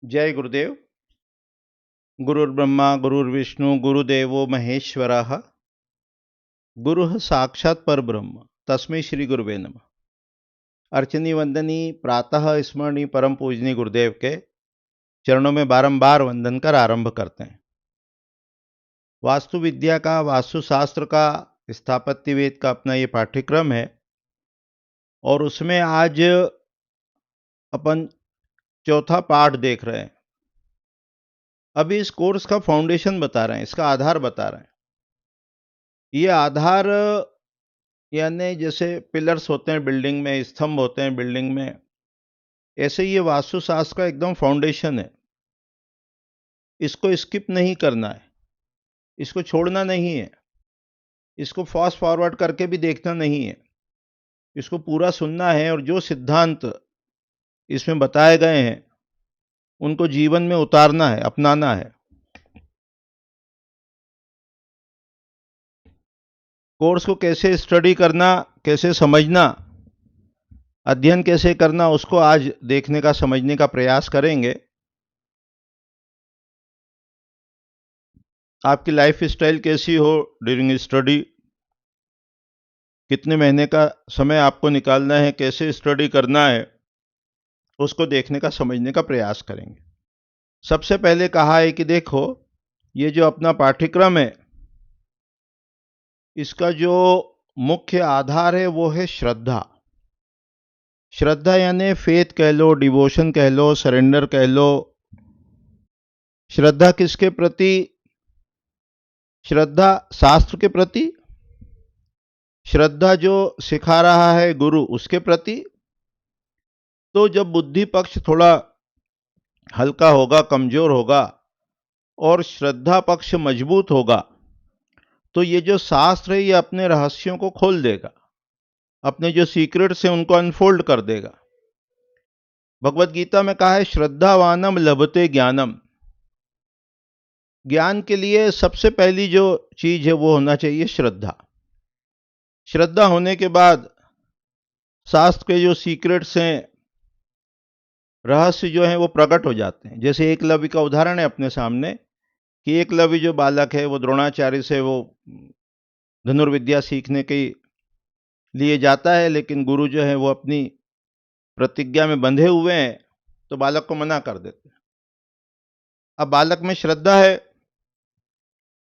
जय गुरुदेव। गुरुर्ब्रह्मा गुरुर्विष्णु गुरुदेवो महेश्वरः। गुरुः साक्षात् परब्रह्म तस्मै श्री गुरुवे नमः। अर्चनी वंदनी प्रातः स्मरणी परम पूजनी गुरुदेव के चरणों में बारंबार वंदन कर आरंभ करते हैं। वास्तु विद्या का, वास्तुशास्त्र का, स्थापत्यवेद का अपना ये पाठ्यक्रम है और उसमें आज अपन चौथा पाठ देख रहे हैं। अभी इस कोर्स का फाउंडेशन बता रहे हैं, इसका आधार बता रहे हैं। ये आधार यानी जैसे पिलर्स होते हैं बिल्डिंग में, स्तंभ होते हैं बिल्डिंग में, ऐसे ये वास्तुशास्त्र का एकदम फाउंडेशन है। इसको स्किप नहीं करना है, इसको छोड़ना नहीं है, इसको फास्ट फॉरवर्ड करके भी देखना नहीं है, इसको पूरा सुनना है और जो सिद्धांत इसमें बताए गए हैं उनको जीवन में उतारना है, अपनाना है। कोर्स को कैसे स्टडी करना, कैसे समझना, अध्ययन कैसे करना, उसको आज देखने का, समझने का प्रयास करेंगे। आपकी लाइफ स्टाइल कैसी हो ड्यूरिंग स्टडी, कितने महीने का समय आपको निकालना है, कैसे स्टडी करना है, उसको देखने का, समझने का प्रयास करेंगे। सबसे पहले कहा है कि देखो, ये जो अपना पाठ्यक्रम है इसका जो मुख्य आधार है वो है श्रद्धा। श्रद्धा यानी फेथ कह लो, डिवोशन कह लो, सरेंडर कह लो। श्रद्धा किसके प्रति? श्रद्धा शास्त्र के प्रति, श्रद्धा जो सिखा रहा है गुरु उसके प्रति। तो जब बुद्धि पक्ष थोड़ा हल्का होगा, कमजोर होगा और श्रद्धा पक्ष मजबूत होगा तो ये जो शास्त्र है ये अपने रहस्यों को खोल देगा, अपने जो सीक्रेट्स हैं उनको अनफोल्ड कर देगा। भगवत गीता में कहा है श्रद्धावानम लभते ज्ञानम। ज्ञान के लिए सबसे पहली जो चीज है वो होना चाहिए श्रद्धा। श्रद्धा होने के बाद शास्त्र के जो सीक्रेट्स हैं, रहस्य जो हैं वो प्रकट हो जाते हैं। जैसे एकलव्य का उदाहरण है अपने सामने कि एकलव्य जो बालक है वो द्रोणाचार्य से वो धनुर्विद्या सीखने के लिए जाता है, लेकिन गुरु जो है वो अपनी प्रतिज्ञा में बंधे हुए हैं तो बालक को मना कर देते हैं। अब बालक में श्रद्धा है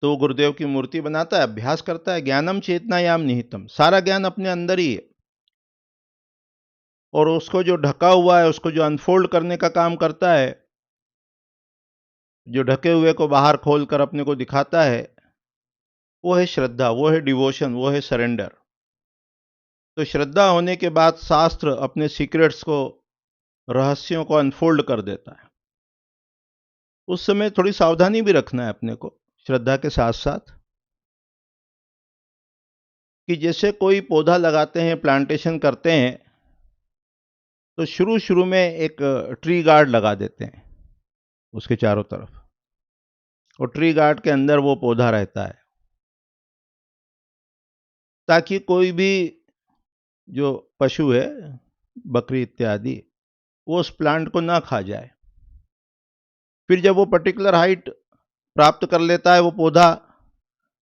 तो वो गुरुदेव की मूर्ति बनाता है, अभ्यास करता है। ज्ञानम चेतनायाम निहितम, सारा ज्ञान अपने अंदर ही है और उसको जो ढका हुआ है उसको जो अनफोल्ड करने का काम करता है, जो ढके हुए को बाहर खोलकर अपने को दिखाता है, वो है श्रद्धा, वो है डिवोशन, वो है सरेंडर। तो श्रद्धा होने के बाद शास्त्र अपने सीक्रेट्स को, रहस्यों को अनफोल्ड कर देता है। उस समय थोड़ी सावधानी भी रखना है अपने को श्रद्धा के साथ साथ, कि जैसे कोई पौधा लगाते हैं, प्लांटेशन करते हैं तो शुरू शुरू में एक ट्री गार्ड लगा देते हैं उसके चारों तरफ, और ट्री गार्ड के अंदर वो पौधा रहता है ताकि कोई भी जो पशु है, बकरी इत्यादि, वो उस प्लांट को ना खा जाए। फिर जब वो पर्टिकुलर हाइट प्राप्त कर लेता है वो पौधा,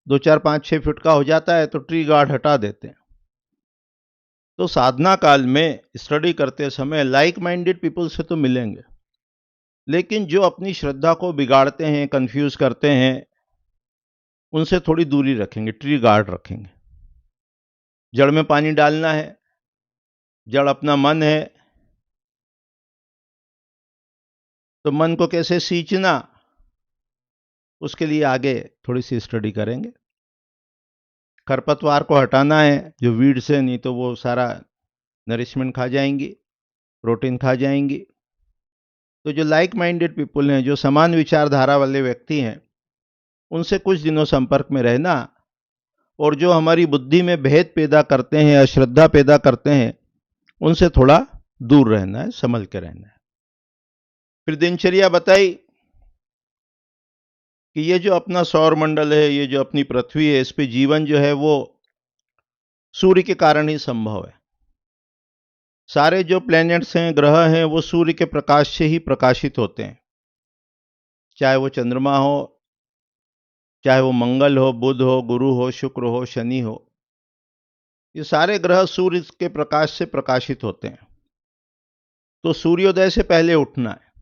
2 4 5 6 फीट का हो जाता है तो ट्री गार्ड हटा देते हैं। तो साधना काल में स्टडी करते समय लाइक माइंडेड पीपल से तो मिलेंगे, लेकिन जो अपनी श्रद्धा को बिगाड़ते हैं, कंफ्यूज करते हैं, उनसे थोड़ी दूरी रखेंगे, ट्री गार्ड रखेंगे। जड़ में पानी डालना है, जड़ अपना मन है, तो मन को कैसे सींचना, उसके लिए आगे थोड़ी सी स्टडी करेंगे। खरपतवार को हटाना है जो वीड्स है, नहीं तो वो सारा नरिशमेंट खा जाएंगी, प्रोटीन खा जाएंगी। तो जो लाइक माइंडेड पीपल हैं, जो समान विचारधारा वाले व्यक्ति हैं, उनसे कुछ दिनों संपर्क में रहना, और जो हमारी बुद्धि में भेद पैदा करते हैं, अश्रद्धा पैदा करते हैं, उनसे थोड़ा दूर रहना है, संभल के रहना है। फिर दिनचर्या बताई कि ये जो अपना सौर मंडल है, ये जो अपनी पृथ्वी है, इस पे जीवन जो है वो सूर्य के कारण ही संभव है। सारे जो प्लैनेट्स हैं, ग्रह हैं, वो सूर्य के प्रकाश से ही प्रकाशित होते हैं। चाहे वो चंद्रमा हो, चाहे वो मंगल हो, बुध हो, गुरु हो, शुक्र हो, शनि हो, ये सारे ग्रह सूर्य के प्रकाश से प्रकाशित होते हैं। तो सूर्योदय से पहले उठना है।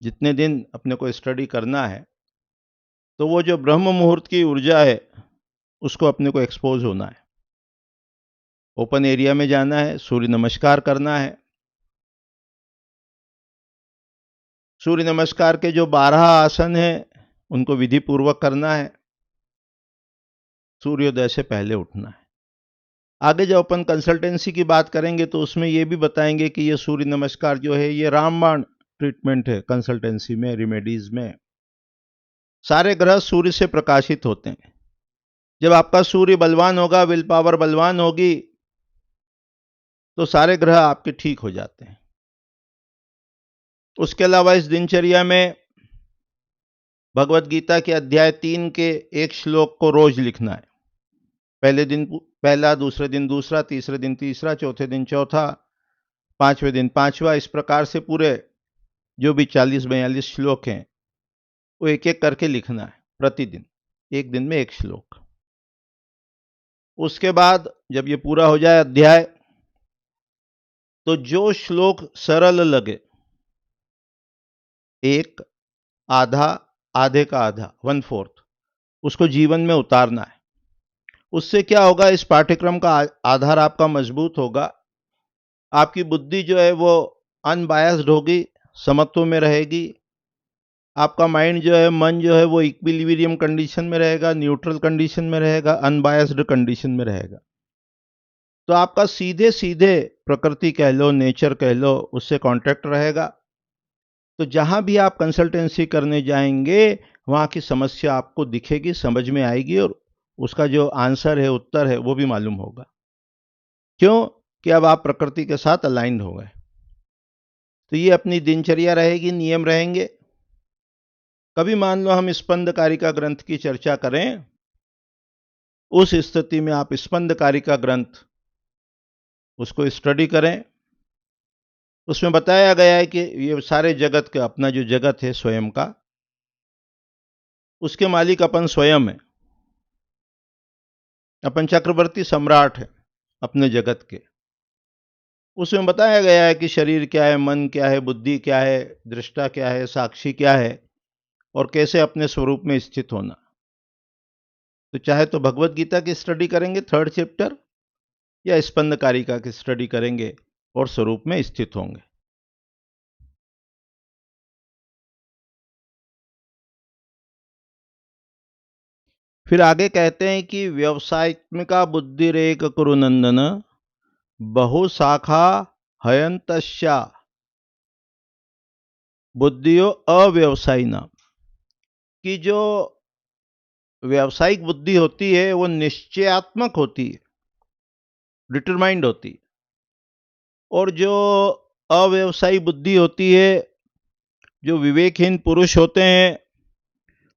जितने दिन अपने को स्टडी करना है, तो वो जो ब्रह्म मुहूर्त की ऊर्जा है, उसको अपने को एक्सपोज होना है। ओपन एरिया में जाना है, सूर्य नमस्कार करना है। सूर्य नमस्कार के जो 12 आसन हैं, उनको विधि पूर्वक करना है। सूर्योदय से पहले उठना है। आगे जब अपन कंसल्टेंसी की बात करेंगे तो उसमें ये भी बताएंगे कि ये सूर्य नमस्कार जो है, ये रामबाण ट्रीटमेंट है कंसल्टेंसी में, रेमेडीज में। सारे ग्रह सूर्य से प्रकाशित होते हैं। जब आपका सूर्य बलवान होगा, विल पावर बलवान होगी, तो सारे ग्रह आपके ठीक हो जाते हैं। उसके अलावा इस दिनचर्या में भगवत गीता के अध्याय 3 के एक श्लोक को रोज लिखना है। पहले दिन पहला, दूसरे दिन दूसरा, तीसरे दिन तीसरा, चौथे दिन चौथा, पांचवें दिन पांचवा, इस प्रकार से पूरे जो भी 40-42 श्लोक हैं, वो एक एक करके लिखना है प्रतिदिन, एक दिन में एक श्लोक। उसके बाद जब ये पूरा हो जाए अध्याय, तो जो श्लोक सरल लगे, एक, आधा, आधे का आधा, 1/4, उसको जीवन में उतारना है। उससे क्या होगा, इस पाठ्यक्रम का आधार आपका मजबूत होगा। आपकी बुद्धि जो है वो अनबायस्ड होगी, समत्व में रहेगी। आपका माइंड जो है, मन जो है, वो इक्विलिब्रियम कंडीशन में रहेगा, न्यूट्रल कंडीशन में रहेगा, अनबायस्ड कंडीशन में रहेगा। तो आपका सीधे सीधे प्रकृति कह लो, नेचर कह लो, उससे कांटेक्ट रहेगा। तो जहां भी आप कंसल्टेंसी करने जाएंगे, वहां की समस्या आपको दिखेगी, समझ में आएगी, और उसका जो आंसर है, उत्तर है, वो भी मालूम होगा। क्यों? कि अब आप प्रकृति के साथ अलाइंड हो गए। तो ये अपनी दिनचर्या रहेगी, नियम रहेंगे। कभी मान लो हम स्पंद कारिका ग्रंथ की चर्चा करें, उस स्थिति में आप स्पंद कारिका ग्रंथ उसको स्टडी करें। उसमें बताया गया है कि ये सारे जगत का, अपना जो जगत है स्वयं का, उसके मालिक अपन स्वयं है। अपन चक्रवर्ती सम्राट है अपने जगत के। उसमें बताया गया है कि शरीर क्या है, मन क्या है, बुद्धि क्या है, दृष्टा क्या है, साक्षी क्या है, और कैसे अपने स्वरूप में स्थित होना। तो चाहे तो भगवत गीता की स्टडी करेंगे 3rd चैप्टर, या स्पंद कारिका की स्टडी करेंगे और स्वरूप में स्थित होंगे। फिर आगे कहते हैं कि व्यवसायत्मिका बुद्धिरेक कुरुनंदन बहुशाखा हयंतश्या बुद्धियो अव्यवसायिना। कि जो व्यावसायिक बुद्धि होती है, वो निश्चयात्मक होती है, डिटरमाइंड होती है। और जो अव्यवसायी बुद्धि होती है, जो विवेकहीन पुरुष होते हैं,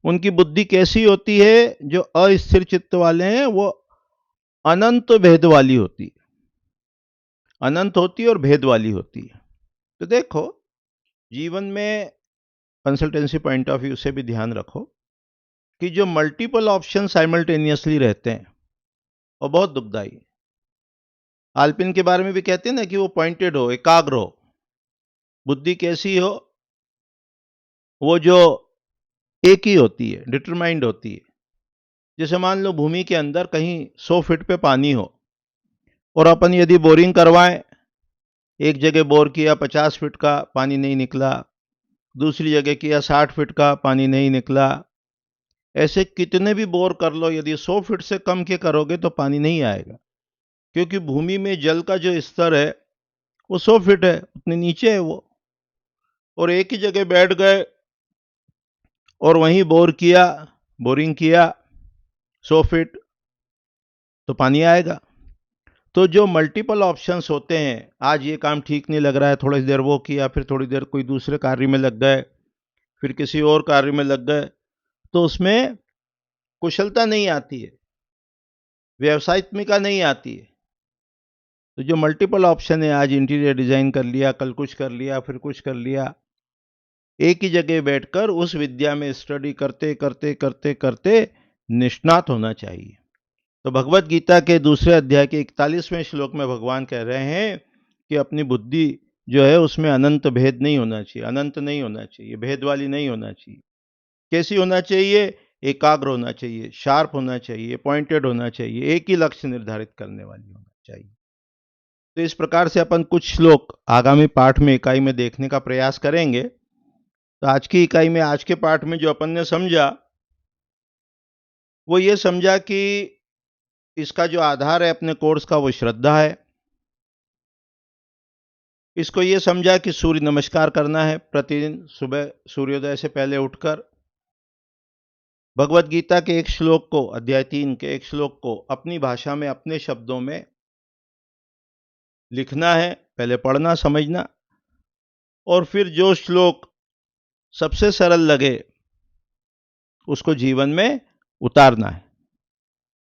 उनकी बुद्धि कैसी होती है? जो अस्थिर चित्त वाले हैं, वो अनंत भेद वाली होती है, अनंत होती है और भेद वाली होती है। तो देखो, जीवन में कंसल्टेंसी पॉइंट ऑफ व्यू से भी ध्यान रखो कि जो मल्टीपल ऑप्शन साइमल्टेनियसली रहते हैं, वो बहुत दुखदाई है। आल्पिन के बारे में भी कहते हैं ना कि वो पॉइंटेड हो, एकाग्र हो। बुद्धि कैसी हो? वो जो एक ही होती है, डिटरमाइंड होती है। जैसे मान लो भूमि के अंदर कहीं 100 फीट पे पानी हो, और अपन यदि बोरिंग करवाएं, एक जगह बोर किया 50 फीट का, पानी नहीं निकला, दूसरी जगह किया 60 फीट का, पानी नहीं निकला। ऐसे कितने भी बोर कर लो, यदि 100 फीट से कम के करोगे तो पानी नहीं आएगा। क्योंकि भूमि में जल का जो स्तर है, वो 100 फीट है, उतने नीचे है वो। और एक ही जगह बैठ गए और वहीं बोरिंग किया 100 फीट, तो पानी आएगा। तो जो मल्टीपल ऑप्शंस होते हैं, आज ये काम ठीक नहीं लग रहा है, थोड़ी देर वो किया, फिर थोड़ी देर कोई दूसरे कार्य में लग गए, फिर किसी और कार्य में लग गए, तो उसमें कुशलता नहीं आती है, व्यवसायित्मिका नहीं आती है। तो जो मल्टीपल ऑप्शन है, आज इंटीरियर डिजाइन कर लिया, कल कुछ कर लिया, फिर कुछ कर लिया, एक ही जगह बैठकर उस विद्या में स्टडी करते करते करते करते निष्णात होना चाहिए। तो भगवत गीता के दूसरे अध्याय के 41वें श्लोक में भगवान कह रहे हैं कि अपनी बुद्धि जो है उसमें अनंत भेद नहीं होना चाहिए, अनंत नहीं होना चाहिए, भेद वाली नहीं होना चाहिए। कैसी होना चाहिए? एकाग्र होना चाहिए, शार्प होना चाहिए, पॉइंटेड होना चाहिए, एक ही लक्ष्य निर्धारित करने वाली होना चाहिए। तो इस प्रकार से अपन कुछ श्लोक आगामी पाठ में इकाई में देखने का प्रयास करेंगे। तो आज की इकाई में, आज के पाठ में जो अपन ने समझा वो ये समझा कि इसका जो आधार है अपने कोर्स का वो श्रद्धा है। इसको ये समझा कि सूर्य नमस्कार करना है प्रतिदिन सुबह सूर्योदय से पहले उठकर। भगवत गीता के एक श्लोक को, अध्याय 3 के एक श्लोक को अपनी भाषा में, अपने शब्दों में लिखना है, पहले पढ़ना समझना, और फिर जो श्लोक सबसे सरल लगे उसको जीवन में उतारना है।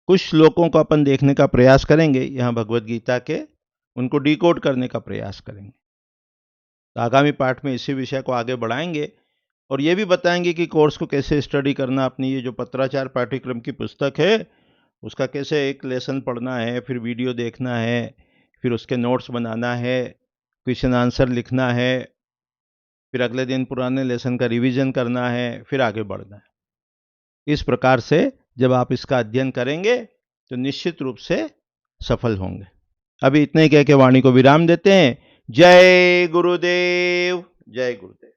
कुछ श्लोकों को अपन देखने का प्रयास करेंगे यहाँ भगवत गीता के, उनको डिकोड करने का प्रयास करेंगे। तो आगामी पाठ में इसी विषय को आगे बढ़ाएंगे और ये भी बताएंगे कि कोर्स को कैसे स्टडी करना। अपनी ये जो पत्राचार पाठ्यक्रम की पुस्तक है उसका कैसे एक लेसन पढ़ना है, फिर वीडियो देखना है, फिर उसके नोट्स बनाना है, क्वेश्चन आंसर लिखना है, फिर अगले दिन पुराने लेसन का रिवीजन करना है, फिर आगे बढ़ना है। इस प्रकार से जब आप इसका अध्ययन करेंगे तो निश्चित रूप से सफल होंगे। अभी इतने कह के वाणी को विराम देते हैं। जय गुरुदेव, जय गुरुदेव।